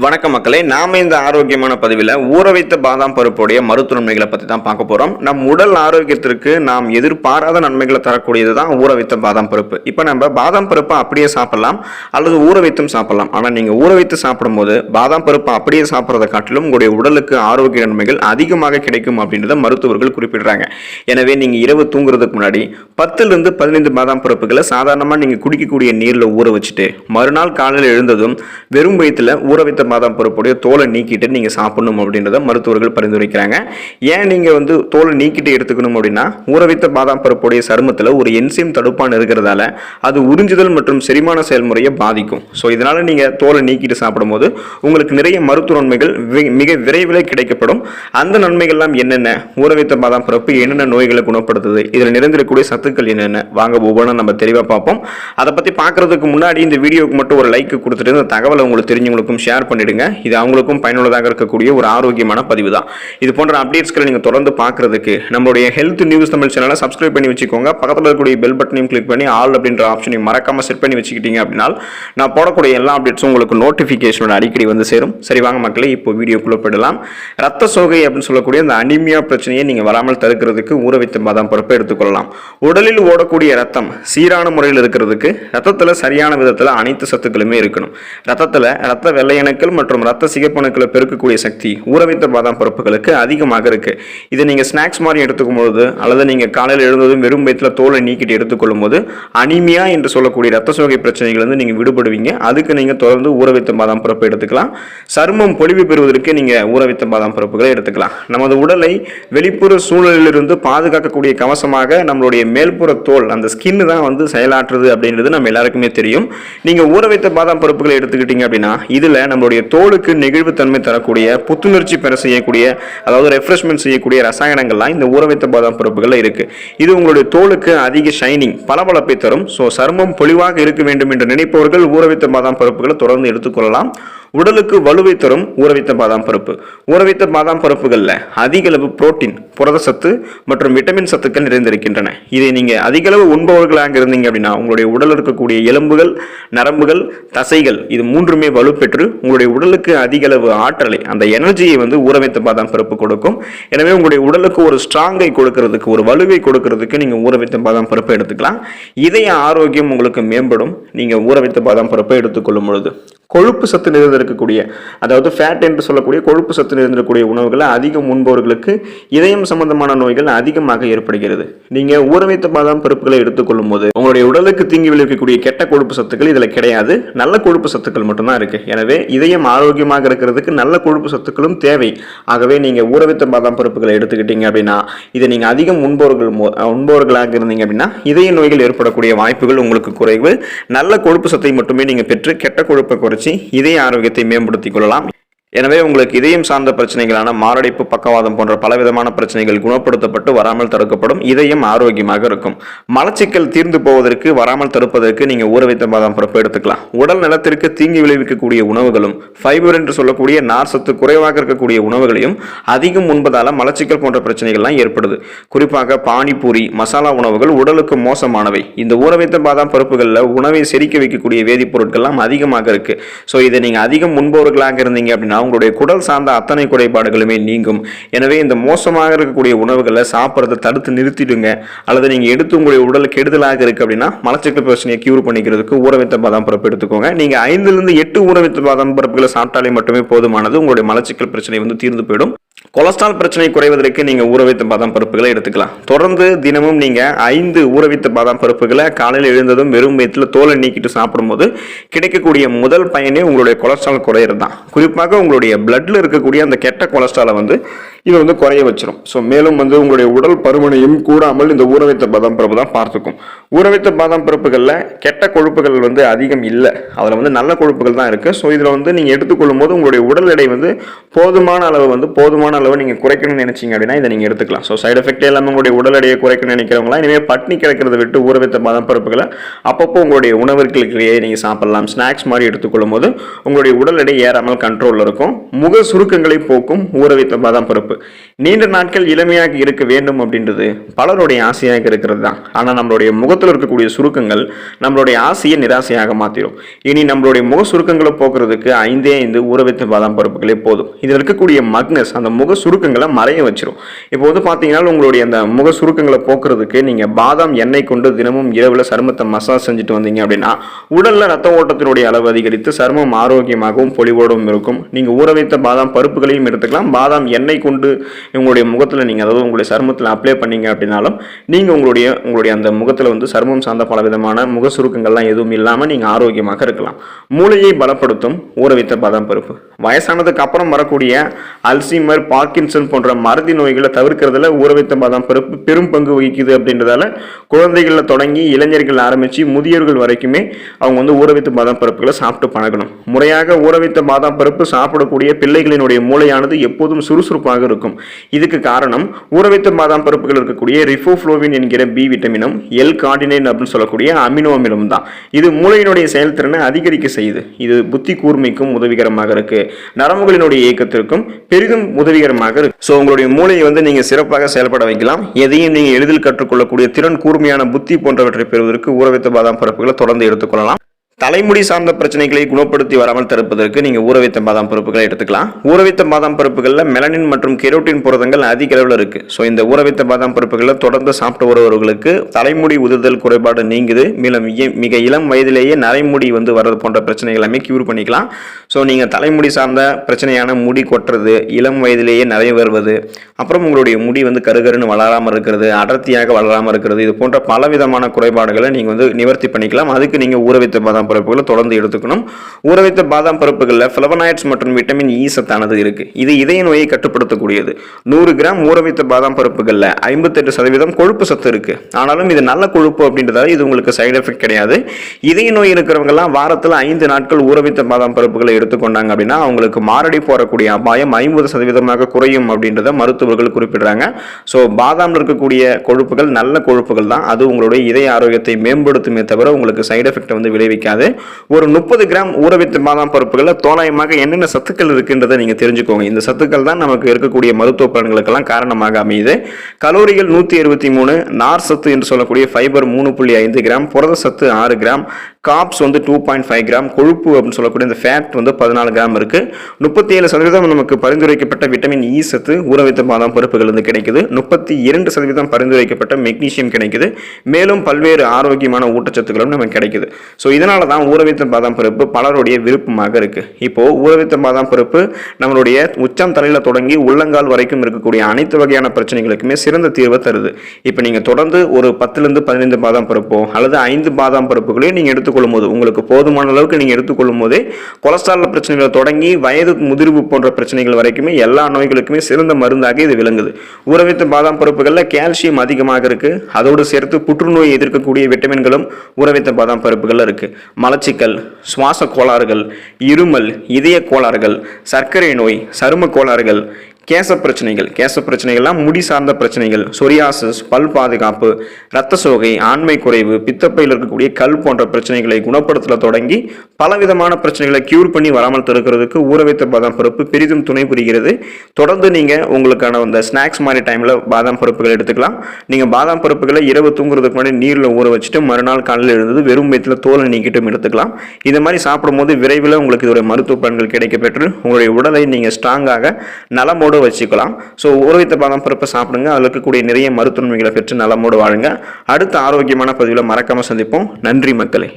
வணக்கம் மக்களே, நாம இந்த ஆரோக்கியமான பதிவில் ஊற வைத்த பாதாம் பருப்புடைய மருத்துவ நன்மைகளை பற்றி தான் பார்க்க போகிறோம். நம் உடல் ஆரோக்கியத்திற்கு நாம் எதிர்பாராத நன்மைகளை தரக்கூடியது தான் ஊற வைத்த பாதாம் பருப்பு. இப்போ நம்ம பாதாம் பருப்பை அப்படியே சாப்பிடலாம் அல்லது ஊற வைத்தும் சாப்பிடலாம். ஆனால் நீங்கள் ஊற வைத்து சாப்பிடும்போது பாதாம் பருப்பை அப்படியே சாப்பிட்றதை காட்டிலும் உங்களுடைய உடலுக்கு ஆரோக்கிய நன்மைகள் அதிகமாக கிடைக்கும் அப்படின்றத மருத்துவர்கள் குறிப்பிடுறாங்க. எனவே நீங்கள் இரவு தூங்குறதுக்கு முன்னாடி 10லிருந்து 15 பாதாம் பருப்புகளை சாதாரணமாக நீங்கள் குடிக்கக்கூடிய நீரில் ஊற வச்சுட்டு மறுநாள் காலையில் எழுந்ததும் வெறும் வயிற்றில் ஊற வைத்த பாதாம் பருப்புடைய தோலை நீக்கிட்டு நீங்க சாப்பிடணும் அப்படின்றத மருத்துவர்கள் பரிந்துரைக்கிறாங்க. ஏன் நீங்க தோலை நீக்கிட்டு எடுத்துக்கணும் அப்படின்னா, ஊற வைத்த பாதாம் பருப்புடைய சருமத்தில் ஒரு என்சைம் தடுப்பான் இருக்கிறதால அது உறிஞ்சுதல் மற்றும் செரிமான செயல்முறையை பாதிக்கும். ஸோ இதனால நீங்க தோலை நீக்கிட்டு சாப்பிடும்போது உங்களுக்கு நிறைய மருத்துவ நன்மைகள் மிக விரைவில் கிடைக்கப்படும். அந்த நன்மைகள்லாம் என்னென்ன, ஊற வைத்த பாதாம் பருப்பு என்னென்ன நோய்களை குணப்படுத்துது, இதில் நிறைந்திருக்கக்கூடிய சத்துக்கள் என்னென்ன, வாங்க ஒவ்வொன்றும் நம்ம தெளிவாக பார்ப்போம். அதை பற்றி பார்க்கறதுக்கு முன்னாடி இந்த வீடியோக்கு மட்டும் ஒரு லைக் கொடுத்துட்டு இந்த தகவலை உங்களுக்கு தெரிஞ்சவங்களுக்கும் ஷேர் பண்ணிடுங்க. இது அவங்களுக்கும் பயனுள்ளதாக இருக்கக்கூடிய ஒரு ஆரோக்கியமான பதிவு தான். இது போன்ற அப்டேட்ஸ்களை நீங்க தொடர்ந்து பார்க்கிறதுக்கு நம்மளுடைய ஹெல்த் நியூஸ் தமிழ் சேனலை சப்ஸ்கிரைப் பண்ணி வச்சுக்கோங்க. பக்கத்தில் இருக்கக்கூடிய பெல் பட்டனையும் கிளிக் பண்ணி ஆல் அப்படின்ற ஆப்ஷனையும் மறக்காம செட் பண்ணி வச்சுக்கிட்டீங்க அப்படின்னா நான் போடக்கூடிய எல்லா அப்டேட்ஸும் உங்களுக்கு நோட்டிஃபிகேஷனோட அடிக்கடி வந்து சேரும். சரி வாங்க மக்களே, இப்போ வீடியோக்குள்ள போயிடலாம். ரத்த சோகை அப்படின்னு சொல்லக்கூடிய அந்த அனிமியா பிரச்சனையை நீங்க வராமல் தடுக்கிறதுக்கு ஊற வைத்த பாதாம் பருப்பை எடுத்துக்கொள்ளலாம். உடலில் ஓடக்கூடிய ரத்தம் சீரான முறையில் இருக்கிறதுக்கு ரத்தத்தில் சரியான விதத்தில் அனைத்து சத்துக்களுமே இருக்கணும். ரத்தத்தில் ரத்த வெள்ளையணுக்கள் மற்றும் ரத்த சிகப்பணுக்களை பெருக்கக்கூடிய சக்தி ஊற வைத்த பாதாம் பருப்புகளுக்கு அதிகமாக இருக்கு. இதை நீங்க ஸ்நாக்ஸ் மாதிரி எடுத்துக்கும் போது அல்லது நீங்க காலையில் எழுந்ததும் வெறும் வயிற்றுல தோலை நீக்கிட்டு எடுத்துக்கொள்ளும் போது அனிமியா என்று சொல்லக்கூடிய ரத்த சோகை பிரச்சனைகள் வந்து நீங்க விடுபடுவீங்க. அதுக்கு நீங்க தொடர்ந்து ஊற வைத்த பாதாம் பருப்பை எடுத்துக்கலாம். சருமம் பொலிவு பெறுவதற்கு நீங்க ஊற வைத்த பாதாம் பருப்புகளை எடுத்துக்கலாம். நமது உடலை வெளிப்புற சூழலிலிருந்து பாதுகாக்கக்கூடிய கவசமாக நம்மளுடைய மேல்புற தோல், அந்த ஸ்கின் தான் வந்து செயலாற்றுது அப்படின்றது நம்ம எல்லாருக்குமே தெரியும். நீங்க ஊற வைத்த பாதாம் பருப்புகளை எடுத்துக்கிட்டீங்க அப்படின்னா இதுல நம்மளுடைய தோலுக்கு நெகிழ்வுத்தன்மை தரக்கூடிய, புத்துணர்ச்சி பெற செய்யக்கூடிய, அதாவது ரெஃப்ரெஷ்மெண்ட் செய்யக்கூடிய ரசாயனங்கள்லாம் இந்த ஊற வைத்த பாதாம் பருப்புகள் இருக்கு. இது உங்களுடைய தோலுக்கு அதிக ஷைனிங், பளபளப்பை தரும். ஸோ சருமம் பொலிவாக இருக்க வேண்டும் என்று நினைப்பவர்கள் ஊற வைத்த பாதாம் பருப்புகளை தொடர்ந்து எடுத்துக்கொள்ளலாம். உடலுக்கு வலுவை தரும் ஊற வைத்த பாதாம் பருப்பு. ஊற வைத்த பாதாம் பருப்புகளில் அதிக அளவு புரோட்டீன், புரத சத்து மற்றும் விட்டமின் சத்துக்கள் நிறைந்திருக்கின்றன. இதை நீங்க அதிக அளவு உண்பவர்களாக இருந்தீங்க அப்படின்னா உங்களுடைய உடலில் இருக்கக்கூடிய எலும்புகள், நரம்புகள், தசைகள் இது மூன்றுமே வலுப்பெற்று உங்களுடைய உடலுக்கு அதிக அளவு ஆற்றலை, அந்த எனர்ஜியை வந்து ஊற வைத்த பாதாம் பருப்பு கொடுக்கும். எனவே உங்களுடைய உடலுக்கு ஒரு ஸ்ட்ராங்கை கொடுக்கிறதுக்கு, ஒரு வலுவை கொடுக்கிறதுக்கு நீங்க ஊற வைத்த பாதாம் பருப்பை எடுத்துக்கலாம். இதய ஆரோக்கியம் உங்களுக்கு மேம்படும் நீங்க ஊற வைத்த பாதாம் பருப்பை எடுத்துக்கொள்ளும் பொழுது. கொழுப்பு சத்து நிறைந்திருக்கக்கூடிய, அதாவது ஃபேட் என்று சொல்லக்கூடிய கொழுப்பு சத்து நிறைந்திருக்கக்கூடிய உணவுகளை அதிகம் உண்பவர்களுக்கு இதயம் சம்பந்தமான நோய்கள் அதிகமாக ஏற்படுகிறது. நீங்க ஊற வைத்த பாதாம் பருப்புகளை எடுத்துக்கொள்ளும் போது உங்களுடைய உடலுக்கு தீங்கி விளைவிக்கக்கூடிய கெட்ட கொழுப்பு சத்துக்கள் இதுல கிடையாது, நல்ல கொழுப்பு சத்துக்கள் மட்டும்தான் இருக்கு. எனவே இதயம் ஆரோக்கியமாக இருக்கிறதுக்கு நல்ல கொழுப்பு சத்துக்களும் தேவை. ஆகவே நீங்க ஊற வைத்த பாதாம் பருப்புகளை எடுத்துக்கிட்டீங்க அப்படின்னா இதை நீங்க அதிகம் உண்பவர்களாக இருந்தீங்க அப்படின்னா இதய நோய்கள் ஏற்படக்கூடிய வாய்ப்புகள் உங்களுக்கு குறைவு. நல்ல கொழுப்பு சத்தை மட்டுமே நீங்க பெற்று கெட்ட கொழுப்பை குறைச்சி இதய ஆரோக்கியத்தை மேம்படுத்திக் கொள்ளலாம். எனவே உங்களுக்கு இதயம் சார்ந்த பிரச்சனைகளான மாரடைப்பு, பக்கவாதம் போன்ற பலவிதமான பிரச்சனைகள் குணப்படுத்தப்பட்டு வராமல் தடுக்கப்படும். இதயம் ஆரோக்கியமாக இருக்கும். மலச்சிக்கல் தீர்ந்து போவதற்கு, வராமல் தடுப்பதற்கு நீங்க ஊற வைத்த பாதாம் பருப்பு எடுத்துக்கலாம். உடல் நலத்திற்கு தீங்கு விளைவிக்கக்கூடிய உணவுகளும், ஃபைபர் என்று சொல்லக்கூடிய நார் சத்து குறைவாக இருக்கக்கூடிய உணவுகளையும் அதிகம் உண்பதால மலச்சிக்கல் போன்ற பிரச்சனைகள்லாம் ஏற்படுது. குறிப்பாக பானிபூரி, மசாலா உணவுகள் உடலுக்கு மோசமானவை. இந்த ஊற வைத்த பாதாம் பருப்புகளில் உணவை செரிக்க வைக்கக்கூடிய வேதிப்பொருட்கள்லாம் அதிகமாக இருக்கு. ஸோ இதை நீங்க அதிகம் உண்பவர்களாக இருந்தீங்க அப்படின்னா உங்களுடைய குடல் சார்ந்த அத்தனை குறைபாடுகளுமே நீங்கும். எனவே இந்த மோசமாக இருக்கக்கூடிய உணவுகளை சாப்பிட்றதை தடுத்து நிறுத்திடுங்க. அல்லது நீங்க எடுத்து உங்களுடைய உடல் கெடுதலாக இருக்கு அப்படின்னா மலச்சிக்கல் பிரச்சனையை கியூர் பண்ணிக்கிறதுக்கு ஊற வைத்த பாதாம் பருப்பு எடுத்துக்கோங்க. நீங்க 5லிருந்து 8 ஊற வைத்த பாதாம் பருப்புகளை சாப்பிட்டாலே மட்டுமே போதுமானது. உங்களுடைய மலச்சிக்கல் பிரச்சனை வந்து தீர்ந்து போயிடும். கொலஸ்ட்ரால் பிரச்சனை குறைவதற்கு நீங்க ஊற வைத்த பாதாம் பருப்புகளை எடுத்துக்கலாம். தொடர்ந்து தினமும் நீங்க 5 ஊற வைத்த பாதாம் பருப்புகளை காலையில் எழுந்ததும் வெறும் வயிற்றுல தோலை நீக்கிட்டு சாப்பிடும்போது கிடைக்கக்கூடிய முதல் பயனே உங்களுடைய கொலஸ்ட்ரால் குறையிறது தான். குறிப்பாக உங்களுடைய பிளட்ல இருக்கக்கூடிய அந்த கெட்ட கொலஸ்ட்ராலை வந்து இது வந்து குறைய வச்சிடும். ஸோ மேலும் வந்து உங்களுடைய உடல் பருமனையும் கூடாமல் இந்த ஊற வைத்த பாதாம் பருப்பு தான் பார்த்துக்கும். ஊற வைத்த பாதாம் பருப்புகளில் கெட்ட கொழுப்புகள் வந்து அதிகம் இல்லை, அதில் வந்து நல்ல கொழுப்புகள் தான் இருக்குது. ஸோ இதில் வந்து நீங்கள் எடுத்துக்கொள்ளும் போது உங்களுடைய உடல் எடை வந்து போதுமான அளவு நீங்கள் குறைக்கணும்னு நினைச்சிங்க அப்படின்னா இதை நீங்கள் எடுத்துக்கலாம். ஸோ சைடு எஃபெக்ட் எல்லாமே உங்களுடைய உடல் எடையை குறைக்கணும்னு நினைக்கிறவங்களாம் இனிமேல் பட்னி கிடைக்கிறத விட்டு ஊற வைத்த பாதாம் பருப்புகளை அப்பப்போ உங்களுடைய உணவுகளுக்கிலேயே நீங்கள் சாப்பிடலாம். ஸ்நாக்ஸ் மாதிரி எடுத்துக்கொள்ளும் போது உங்களுடைய உடல் எடை ஏறாமல் கண்ட்ரோலில் இருக்கும். முக சுருக்கங்களை போக்கும் ஊற வைத்த பாதாம் பருப்பு. பருப்பு. நீண்ட நாட்கள் இளமையாக இருக்க வேண்டும் அப்படின்றது பலருடைய ஆசையாக இருக்கிறது தான். ஆனால் நம்மளுடைய முகத்தில் இருக்கக்கூடிய சுருக்கங்கள் நம்மளுடைய ஆசையை நிராசையாக மாற்றிடும். இனி நம்மளுடைய முக சுருக்கங்களை போக்குறதுக்கு 5 ஊற வைத்த பாதாம் பருப்புகளே போதும். இதில் இருக்கக்கூடிய மக்னஸ் அந்த முக சுருக்கங்களை மறைய வச்சிரும். இப்போ வந்து பார்த்தீங்கன்னா உங்களுடைய அந்த முக சுருக்கங்களை போக்குறதுக்கு நீங்கள் பாதாம் எண்ணெய் கொண்டு தினமும் இரவில் சருமத்தை மசாஜ் செஞ்சுட்டு வந்தீங்க அப்படின்னா உடலில் ரத்த ஓட்டத்தினுடைய அளவு அதிகரித்து சருமம் ஆரோக்கியமாகவும் பொலிவோடும் இருக்கும். நீங்கள் ஊற வைத்த பாதாம் பருப்புகளையும் எடுத்துக்கலாம். பாதாம் எண்ணெய் கொண்டு உங்களுடைய முகத்தில் நீங்கள் அதாவது உங்களுடைய சருமத்தில் அப்ளை பண்ணீங்க அப்படின்னாலும் நீங்கள் உங்களுடைய அந்த முகத்தில் வந்து சருமம் சார்ந்த பல விதமான முக சுருக்கங்கள்லாம் எதுவும் இல்லாமல் நீங்கள் ஆரோக்கியமாக இருக்கலாம். மூளையை பலப்படுத்தும் ஊற வைத்த பாதாம் பருப்பு. வயசானதுக்கு அப்புறம் வரக்கூடிய அல்சீமர், பார்க்கின்சன் போன்ற மறதி நோய்களை தவிர்க்கிறதுல ஊற வைத்த பாதாம் பருப்பு பெரும் பங்கு வகிக்குது. அப்படின்றதால குழந்தைகளில் தொடங்கி இளைஞர்கள் ஆரம்பித்து முதியோர்கள் வரைக்குமே அவங்க வந்து ஊற வைத்த பாதாம் பருப்புகளை சாப்பிட்டு பழகணும். முறையாக ஊற வைத்த பாதாம் பருப்பு சாப்பிடக்கூடிய பிள்ளைகளினுடைய மூளையானது எப்போதும் சுறுசுறுப்பாக இருக்கும். இதுக்கு காரணம் ஊற வைத்த பாதாம் பருப்புகள் இருக்கக்கூடிய ரிபோஃப்ளோவின் என்கிற பி விட்டமினும் எல் கார்டினைன் அப்படின்னு சொல்லக்கூடிய அமினோ அமிலம் தான். இது மூளையினுடைய செயல்திறனை அதிகரிக்க செய்யுது. இது புத்தி கூர்மைக்கும் உதவிகரமாக இருக்கு. நரம்புகளினுடைய இயக்கத்திற்கும் பெரிதும் உதவிகரமாக இருக்கு. ஸோ உங்களுடைய மூளையை வந்து நீங்க சிறப்பாக செயல்பட வைக்கலாம். எதையும் நீங்க எளிதில் கற்றுக்கொள்ளக்கூடிய திறன், கூர்மையான புத்தி போன்றவற்றை பெறுவதற்கு ஊற வைத்த பாதாம் பருப்புகளை தொடர்ந்து எடுத்துக்கொள்ளலாம். தலைமுடி சார்ந்த பிரச்சனைகளை குணப்படுத்தி வராமல் தடுப்பதற்கு நீங்க ஊற வைத்த பாதாம் பருப்புகளை எடுத்துக்கலாம். ஊற வைத்த பாதாம் பருப்புகளில் மெலனின் மற்றும் கெரோட்டின் புரதங்கள் அதிக அளவில் இருக்கு. ஸோ இந்த ஊற வைத்த பாதாம் பருப்புகளை தொடர்ந்து சாப்பிட்டு வருபவர்களுக்கு தலைமுடி உதிர்தல் குறைபாடு நீங்குது. மிக இளம் வயதிலேயே நரைமுடி வந்து வர்றது போன்ற பிரச்சனைகள் எல்லாமே கியூர் பண்ணிக்கலாம். ஸோ நீங்க தலைமுடி சார்ந்த பிரச்சனையான முடி கொட்டுறது, இளம் வயதிலேயே நிறைய வருவது, அப்புறம் உங்களுடைய முடி வந்து கருகருன்னு வளராமல் இருக்கிறது, அடர்த்தியாக வளராமல் இருக்கிறது, இது போன்ற பல விதமான குறைபாடுகளை நீங்க வந்து நிவர்த்தி பண்ணிக்கலாம். அதுக்கு நீங்க ஊற வைத்த பாதாம் பருப்புகளை தொடர்ந்து எடுத்துக்கணும். ஊற வைத்த பாதாம் பருப்புகளில் ஃபிளவனாய்ட்ஸ் மற்றும் விட்டமின் இ சத்தானது இருக்கு. இது இதய நோயை கட்டுப்படுத்தக்கூடியது. 100 கிராம் ஊற வைத்த பாதாம் பருப்புகளில் 58% கொழுப்பு சத்து இருக்கு. ஆனாலும் இது நல்ல கொழுப்பு அப்படின்றதால இது உங்களுக்கு சைடு எஃபெக்ட் கிடையாது. இதய நோய் இருக்கிறவங்க எல்லாம் வாரத்தில் 5 நாட்கள் ஊற வைத்த பாதாம் பருப்புகளை எடுத்துக்கொண்டாங்க அப்படின்னா அவங்களுக்கு மாரடை போறக்கூடிய அபாயம் 50% குறையும் அப்படின்றத மருத்துவர்கள் குறிப்பிடுறாங்க. ஸோ பாதாம்ல இருக்கக்கூடிய கொழுப்புகள் நல்ல கொழுப்புகள் தான். அது உங்களுடைய இதய ஆரோக்கியத்தை மேம்படுத்துமே தவிர உங்களுக்கு சைடு எஃபெக்ட் வந்து விளைவிக்காது. ஒரு 30 கிராம் ஊற வைத்த பாதாம் பருப்புகளில் தோராயமாக என்னென்ன சத்துக்கள் இருக்குன்றதை நீங்க தெரிஞ்சுக்கோங்க. இந்த சத்துக்கள் தான் நமக்கு இருக்கக்கூடிய மருத்துவ பலன்களுக்கெல்லாம் காரணமாக அமையுது. கலோரிகள் 123, நார் சத்து என்று சொல்லக்கூடிய ஃபைபர் 3.5 கிராம், புரத சத்து 6 கிராம், காப்ஸ் வந்து 2.5 கிராம், கொழுப்பு அப்படின்னு சொல்லக்கூடிய இந்த ஃபேட் வந்து 14 கிராம் இருக்கு. 37% நமக்கு பரிந்துரைக்கப்பட்ட விட்டமின் இ சத்து ஊற வைத்த பாதாம் பருப்புகள் வந்து கிடைக்குது. 32% பரிந்துரைக்கப்பட்ட மெக்னீசியம் கிடைக்குது. மேலும் பல்வேறு ஆரோக்கியமான ஊட்டச்சத்துக்களும் நமக்கு கிடைக்குது. ஸோ இதனால தான் ஊற வைத்த பாதாம் பருப்பு பலருடைய விருப்பமாக இருக்கு. இப்போ ஊற வைத்த பாதாம் பருப்பு நம்மளுடைய உச்சம் தலையில தொடங்கி உள்ளங்கால் வரைக்கும் இருக்கக்கூடிய அனைத்து வகையான பிரச்சனைகளுக்குமே சிறந்த தீர்வை தருது. இப்போ நீங்க தொடர்ந்து ஒரு 10-15 பாதாம் பருப்போ அல்லது 5 பாதாம் பருப்புகளையும் நீங்க எடுத்துக்கொள்ளும் போது உங்களுக்கு போதுமான அளவுக்கு நீங்க எடுத்துக்கொள்ளும் போதே கொலஸ்ட்ரால் பிரச்சனைகளை தொடங்கி வயது முதிர்வு போன்ற பிரச்சனைகள் வரைக்குமே எல்லா நோய்களுக்குமே சிறந்த மருந்தாக இது விளங்குது. ஊற வைத்த பாதாம் பருப்புகளில் கால்சியம் அதிகமாக இருக்கு. அதோடு சேர்த்து புற்றுநோய் எதிர்க்கக்கூடிய விட்டமின்களும் ஊற வைத்த பாதாம் பருப்புகள் இருக்கு. மலச்சிக்கல், சுவாச கோளாறுகள், இருமல், இதய கோளாறுகள், சர்க்கரை நோய், சரும கோளாறுகள், கேச பிரச்சனைகள்லாம் முடி சார்ந்த பிரச்சனைகள், சொரியாசிஸ், பல் பாதுகாப்பு, இரத்த சோகை, ஆண்மை குறைவு, பித்தப்பையில் இருக்கக்கூடிய கல் போன்ற பிரச்சனைகளை குணப்படுத்த தொடங்கி பலவிதமான பிரச்சனைகளை கியூர் பண்ணி வராமல் தடுக்கிறதுக்கு ஊற வைத்த பாதாம் பருப்பு பெரிதும் துணை புரிகிறது. தொடர்ந்து நீங்க உங்களுக்கான அந்த ஸ்நாக்ஸ் மாதிரி டைம்ல பாதாம் பருப்புகள் எடுத்துக்கலாம். நீங்க பாதாம் பருப்புகளை இரவு தூங்குறதுக்கு முன்னாடி நீரில் ஊற வச்சுட்டு மறுநாள் காலையில் எழுந்தது வெறும் வயிற்றில் தோலை நீக்கிட்டும் எடுத்துக்கலாம். இந்த மாதிரி சாப்பிடும்போது விரைவில் உங்களுக்கு இதோட மருத்துவ பலன்கள் கிடைக்க பெற்று உங்களுடைய உடலை நீங்க ஸ்ட்ராங்காக நலமோடு வச்சுக்கலாம். ஸோ ஊற வைத்த பாதாம் பருப்பை சாப்பிடுங்க. அதில் இருக்கக்கூடிய நிறைய மருத்துவமைகளை பெற்று நலமோடு வாழுங்க. அடுத்த ஆரோக்கியமான பதிவில் மறக்காம சந்திப்போம். நன்றி மக்களே.